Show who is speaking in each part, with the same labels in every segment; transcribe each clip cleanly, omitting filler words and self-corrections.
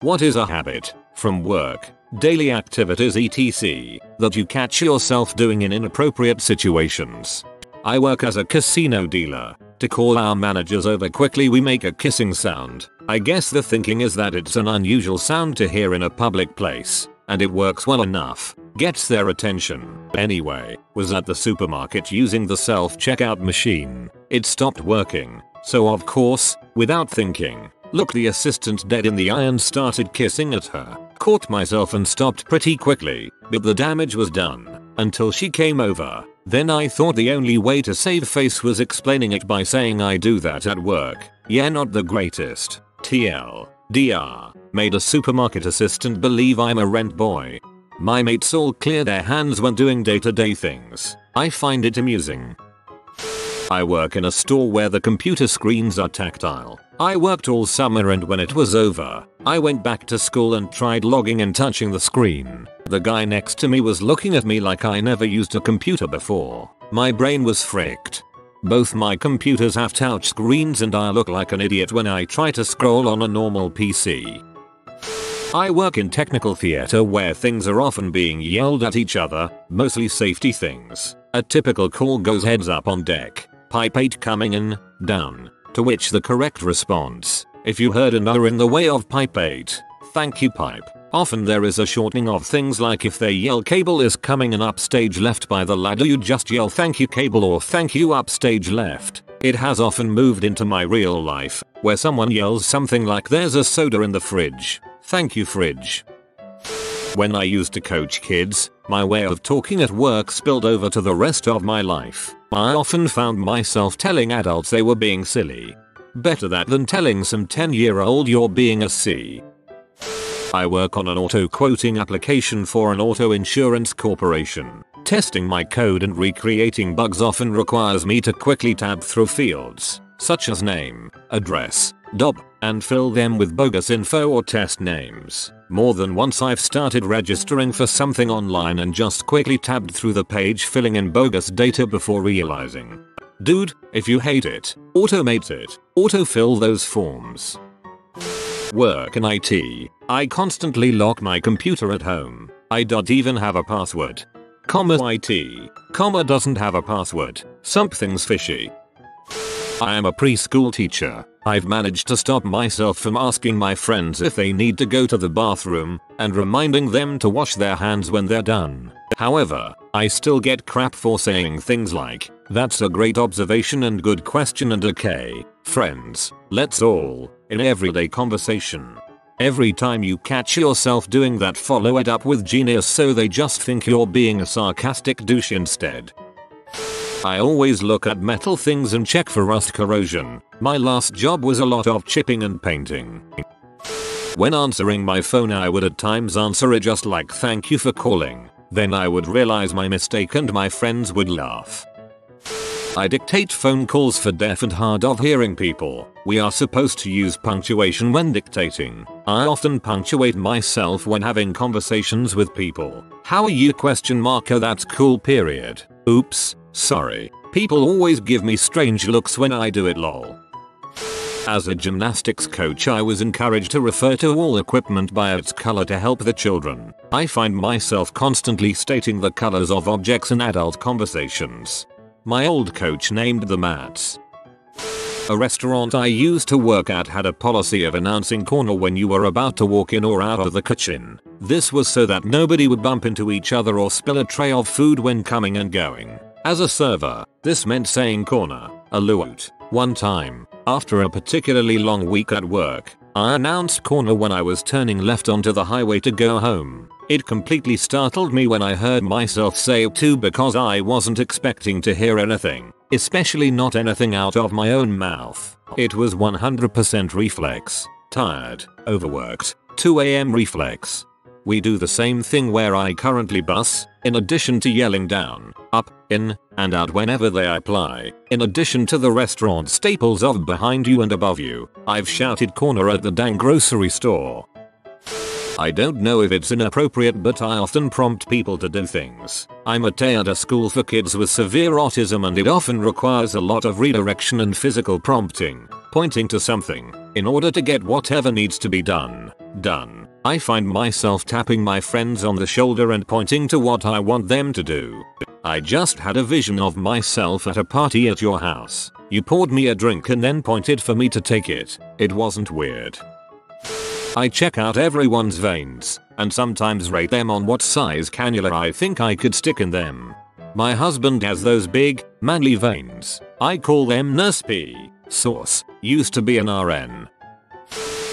Speaker 1: What is a habit, from work, daily activities etc., that you catch yourself doing in inappropriate situations? I work as a casino dealer. To call our managers over quickly we make a kissing sound. I guess the thinking is that it's an unusual sound to hear in a public place, and it works well enough. Gets their attention. Anyway, was at the supermarket using the self-checkout machine. It stopped working. So of course, without thinking, looked the assistant dead in the eye and started kissing at her. Caught myself and stopped pretty quickly, but the damage was done. Until she came over. Then I thought the only way to save face was explaining it by saying I do that at work. Yeah, not the greatest. TLDR. Made a supermarket assistant believe I'm a rent boy. My mates all clear their hands when doing day-to-day things. I find it amusing. I work in a store where the computer screens are tactile. I worked all summer and when it was over, I went back to school and tried logging and touching the screen. The guy next to me was looking at me like I never used a computer before. My brain was fricked. Both my computers have touch screens and I look like an idiot when I try to scroll on a normal PC. I work in technical theater where things are often being yelled at each other, mostly safety things. A typical call goes heads up on deck. Pipe 8 coming in, down. To which the correct response, if you heard another in the way of pipe 8, thank you pipe. Often there is a shortening of things like if they yell cable is coming in upstage left by the ladder you just yell thank you cable or thank you upstage left. It has often moved into my real life, where someone yells something like there's a soda in the fridge. Thank you fridge. When I used to coach kids, my way of talking at work spilled over to the rest of my life. I often found myself telling adults they were being silly. Better that than telling some 10-year-old you're being a C. I work on an auto quoting application for an auto insurance corporation. Testing my code and recreating bugs often requires me to quickly tab through fields, such as name, address, DOB, and fill them with bogus info or test names. More than once I've started registering for something online and just quickly tabbed through the page filling in bogus data before realizing. Dude, if you hate it, automate it. Autofill those forms. Work in IT. I constantly lock my computer at home. I don't even have a password. IT. Doesn't have a password. Something's fishy. I am a preschool teacher. I've managed to stop myself from asking my friends if they need to go to the bathroom and reminding them to wash their hands when they're done. However, I still get crap for saying things like, that's a great observation and good question and okay, friends, let's all, in everyday conversation. Every time you catch yourself doing that, follow it up with genius so they just think you're being a sarcastic douche instead. I always look at metal things and check for rust corrosion. My last job was a lot of chipping and painting. When answering my phone I would at times answer it just like thank you for calling. Then I would realize my mistake and my friends would laugh. I dictate phone calls for deaf and hard of hearing people. We are supposed to use punctuation when dictating. I often punctuate myself when having conversations with people. How are you ? That's cool period. Oops, sorry. People always give me strange looks when I do it lol. As a gymnastics coach I was encouraged to refer to all equipment by its color to help the children. I find myself constantly stating the colors of objects in adult conversations. My old coach named the mats. A restaurant I used to work at had a policy of announcing corner when you were about to walk in or out of the kitchen. This was so that nobody would bump into each other or spill a tray of food when coming and going. As a server, this meant saying corner a lot. One time, after a particularly long week at work, I announced corner when I was turning left onto the highway to go home. It completely startled me when I heard myself say it too because I wasn't expecting to hear anything, especially not anything out of my own mouth. It was 100% reflex. Tired, overworked, 2 AM reflex. We do the same thing where I currently bus, in addition to yelling down, up, in, and out whenever they apply. In addition to the restaurant staples of behind you and above you, I've shouted corner at the dang grocery store. I don't know if it's inappropriate but I often prompt people to do things. I'm at a school for kids with severe autism and it often requires a lot of redirection and physical prompting. pointing to something, in order to get whatever needs to be done. I find myself tapping my friends on the shoulder and pointing to what I want them to do. I just had a vision of myself at a party at your house. You poured me a drink and then pointed for me to take it. It wasn't weird. I check out everyone's veins, and sometimes rate them on what size cannula I think I could stick in them. My husband has those big, manly veins. I call them Nurse P. Source: used to be an RN.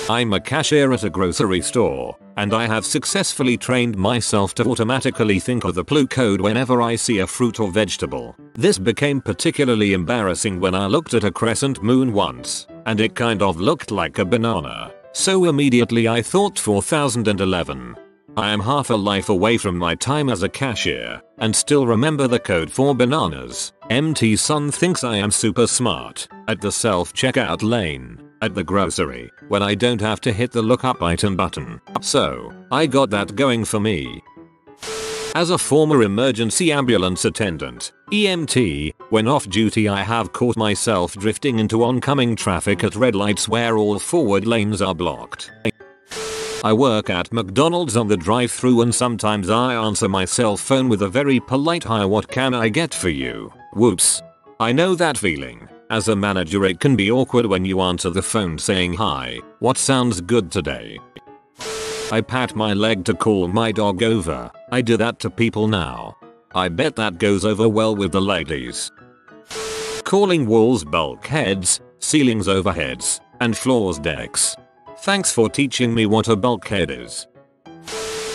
Speaker 1: I'm a cashier at a grocery store, and I have successfully trained myself to automatically think of the clue code whenever I see a fruit or vegetable. This became particularly embarrassing when I looked at a crescent moon once, and it kind of looked like a banana. So immediately I thought 4011. I am half a life away from my time as a cashier, and still remember the code for bananas. MT son thinks I am super smart, at the self-checkout lane, at the grocery, when I don't have to hit the lookup item button. So, I got that going for me. As a former emergency ambulance attendant, EMT, when off duty I have caught myself drifting into oncoming traffic at red lights where all forward lanes are blocked. I work at McDonald's on the drive-thru and sometimes I answer my cell phone with a very polite "Hi, what can I get for you?" Whoops. I know that feeling. As a manager it can be awkward when you answer the phone saying "Hi, what sounds good today?" I pat my leg to call my dog over. I do that to people now. I bet that goes over well with the ladies. Calling walls bulkheads, ceilings overheads, and floors decks. Thanks for teaching me what a bulkhead is.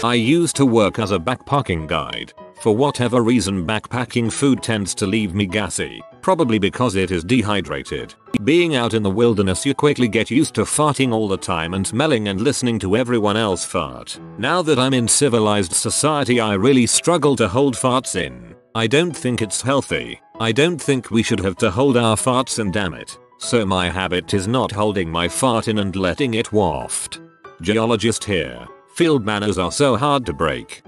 Speaker 1: I used to work as a backpacking guide. For whatever reason backpacking food tends to leave me gassy, probably because it is dehydrated. Being out in the wilderness you quickly get used to farting all the time and smelling and listening to everyone else fart. Now that I'm in civilized society I really struggle to hold farts in. I don't think it's healthy. I don't think we should have to hold our farts in, damn it. So my habit is not holding my fart in and letting it waft. Geologist here. Field manners are so hard to break.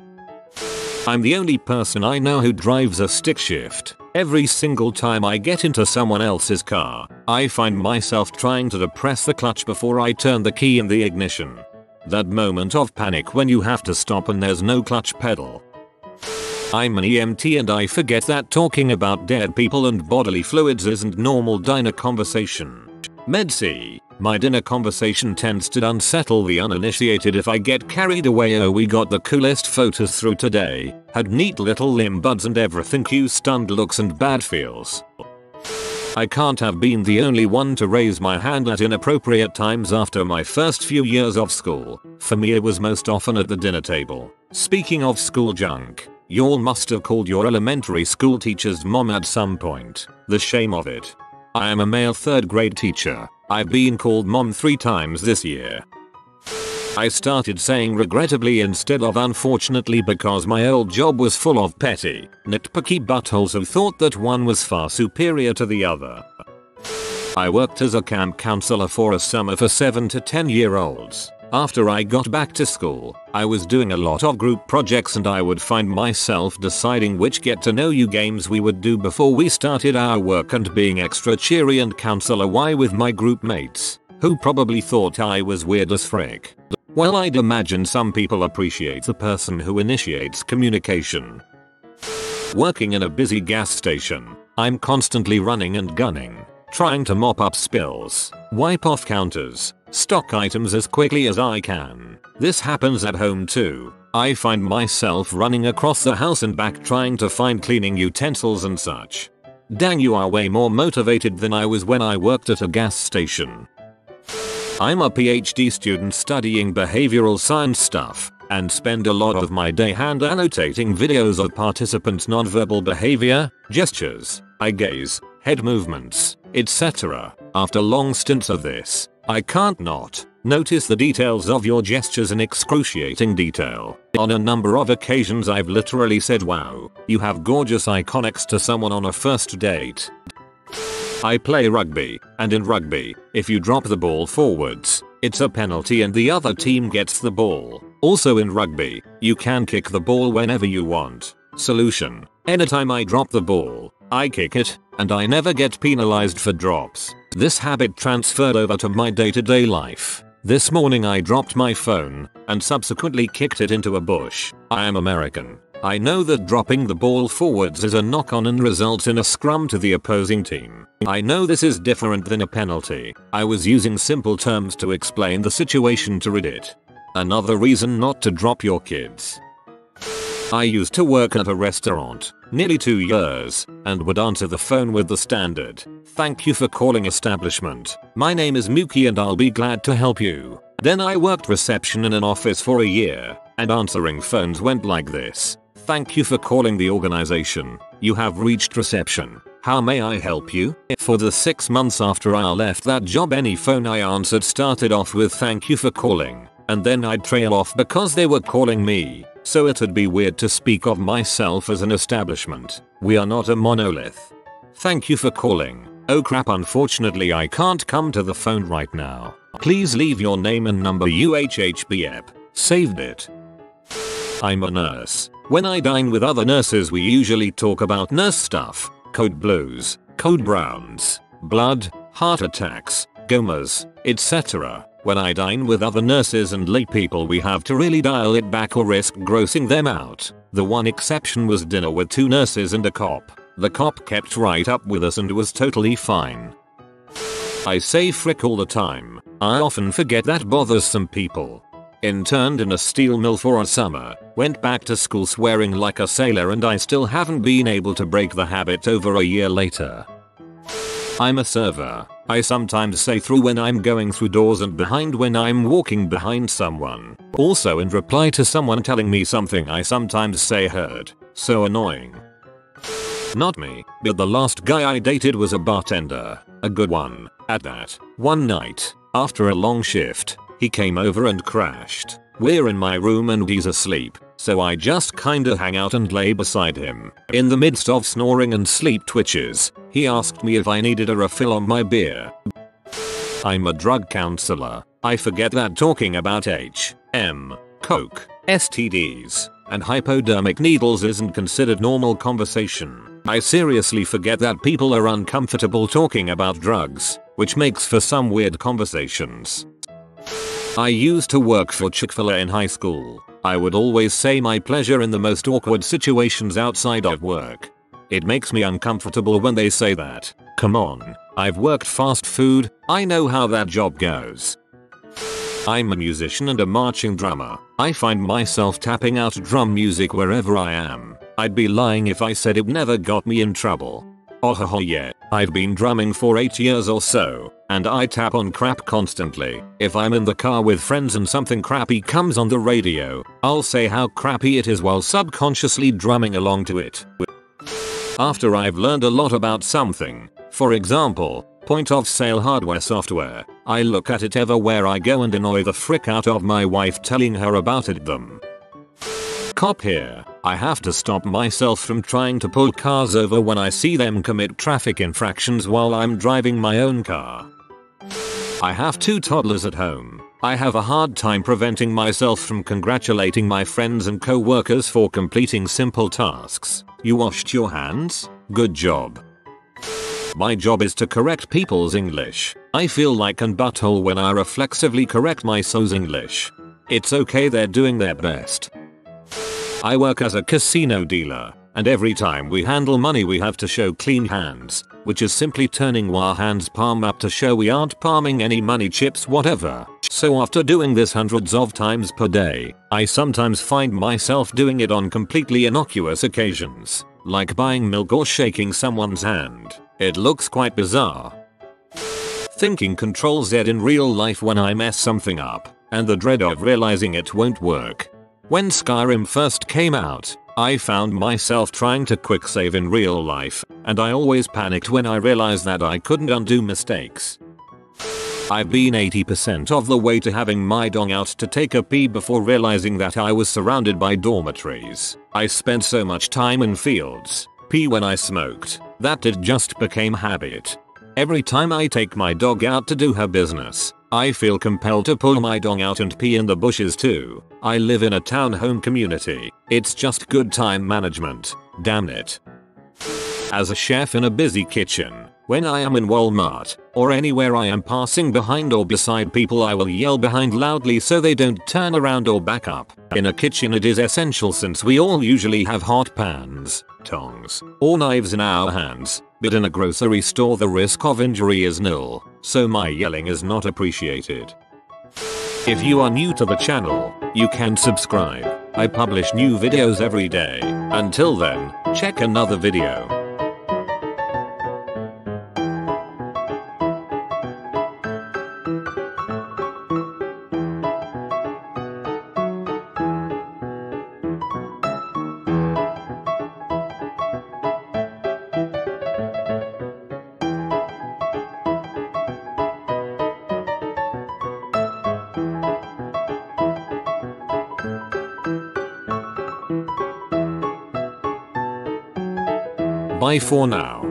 Speaker 1: I'm the only person I know who drives a stick shift. Every single time I get into someone else's car, I find myself trying to depress the clutch before I turn the key in the ignition. That moment of panic when you have to stop and there's no clutch pedal. I'm an EMT and I forget that talking about dead people and bodily fluids isn't normal dinner conversation. Med-C. My dinner conversation tends to unsettle the uninitiated if I get carried away. Oh, we got the coolest photos through today. Had neat little limb buds and everything. Cue stunned looks and bad feels. I can't have been the only one to raise my hand at inappropriate times after my first few years of school. For me it was most often at the dinner table. Speaking of school junk, y'all must have called your elementary school teacher's mom at some point. The shame of it. I am a male 3rd grade teacher. I've been called mom 3 times this year. I started saying regrettably instead of unfortunately because my old job was full of petty, nitpicky buttholes who thought that one was far superior to the other. I worked as a camp counselor for a summer for 7 to 10-year-olds. After I got back to school, I was doing a lot of group projects and I would find myself deciding which get-to-know-you games we would do before we started our work and being extra cheery and counselor why with my group mates, who probably thought I was weird as frick. Well, I'd imagine some people appreciate the person who initiates communication. Working in a busy gas station, I'm constantly running and gunning, trying to mop up spills, wipe off counters, stock items as quickly as I can. This happens at home too. I find myself running across the house and back trying to find cleaning utensils and such. Dang, you are way more motivated than I was when I worked at a gas station. I'm a PhD student studying behavioral science stuff, and spend a lot of my day hand annotating videos of participants' nonverbal behavior, gestures, eye gaze, head movements, etc. After long stints of this, I can't not notice the details of your gestures in excruciating detail. On a number of occasions I've literally said, "Wow, you have gorgeous eye contact" to someone on a first date. I play rugby, and in rugby, if you drop the ball forwards, it's a penalty and the other team gets the ball. Also in rugby, you can kick the ball whenever you want. Solution: anytime I drop the ball, I kick it, and I never get penalized for drops. This habit transferred over to my day-to-day life. This morning I dropped my phone and subsequently kicked it into a bush. I am American. I know that dropping the ball forwards is a knock-on and results in a scrum to the opposing team. I know this is different than a penalty. I was using simple terms to explain the situation to Reddit. Another reason not to drop your kids. I used to work at a restaurant, nearly 2 years, and would answer the phone with the standard, "Thank you for calling establishment. My name is Mookie and I'll be glad to help you." Then I worked reception in an office for a year, and answering phones went like this. "Thank you for calling the organization. You have reached reception. How may I help you?" For the 6 months after I left that job, any phone I answered started off with "Thank you for calling," and then I'd trail off because they were calling me. So it'd be weird to speak of myself as an establishment. We are not a monolith. "Thank you for calling. Oh crap, unfortunately I can't come to the phone right now. Please leave your name and number." UHHBEP. Saved it. I'm a nurse. When I dine with other nurses we usually talk about nurse stuff. Code blues, code browns, blood, heart attacks, gomas, etc. When I dine with other nurses and lay people we have to really dial it back or risk grossing them out. The one exception was dinner with 2 nurses and a cop. The cop kept right up with us and was totally fine. I say frick all the time. I often forget that bothers some people. Interned in a steel mill for a summer, went back to school swearing like a sailor, and I still haven't been able to break the habit over a year later. I'm a server. I sometimes say through when I'm going through doors and behind when I'm walking behind someone. Also in reply to someone telling me something I sometimes say heard. So annoying. Not me, but the last guy I dated was a bartender. A good one, at that. One night, after a long shift, he came over and crashed. We're in my room and he's asleep, so I just kinda hang out and lay beside him. In the midst of snoring and sleep twitches, he asked me if I needed a refill on my beer. I'm a drug counselor. I forget that talking about H.M., coke, STDs, and hypodermic needles isn't considered normal conversation. I seriously forget that people are uncomfortable talking about drugs, which makes for some weird conversations. I used to work for Chick-fil-A in high school. I would always say my pleasure in the most awkward situations outside of work. It makes me uncomfortable when they say that. Come on, I've worked fast food, I know how that job goes. I'm a musician and a marching drummer. I find myself tapping out drum music wherever I am. I'd be lying if I said it never got me in trouble. Oh yeah, I've been drumming for 8 years or so, and I tap on crap constantly. If I'm in the car with friends and something crappy comes on the radio, I'll say how crappy it is while subconsciously drumming along to it. After I've learned a lot about something, for example, point of sale hardware software, I look at it everywhere I go and annoy the frick out of my wife telling her about it. Cop here. I have to stop myself from trying to pull cars over when I see them commit traffic infractions while I'm driving my own car. I have 2 toddlers at home. I have a hard time preventing myself from congratulating my friends and co-workers for completing simple tasks. You washed your hands? Good job. My job is to correct people's English. I feel like an butthole when I reflexively correct my so's English. It's okay, they're doing their best. I work as a casino dealer, and every time we handle money we have to show clean hands, which is simply turning our hands palm up to show we aren't palming any money, chips, whatever. So after doing this hundreds of times per day, I sometimes find myself doing it on completely innocuous occasions, like buying milk or shaking someone's hand. It looks quite bizarre. Thinking Control Z in real life when I mess something up, and the dread of realizing it won't work. When Skyrim first came out, I found myself trying to quick save in real life, and I always panicked when I realized that I couldn't undo mistakes. I've been 80% of the way to having my dong out to take a pee before realizing that I was surrounded by dormitories. I spent so much time in fields, pee when I smoked, that it just became habit. Every time I take my dog out to do her business, I feel compelled to pull my dong out and pee in the bushes too. I live in a townhome community. It's just good time management. Damn it. As a chef in a busy kitchen, When I am in Walmart, or anywhere I am passing behind or beside people, I will yell behind loudly so they don't turn around or back up. In a kitchen it is essential since we all usually have hot pans, tongs, or knives in our hands, but in a grocery store the risk of injury is nil, so my yelling is not appreciated. If you are new to the channel, you can subscribe. I publish new videos every day. Until then, check another video. Bye for now.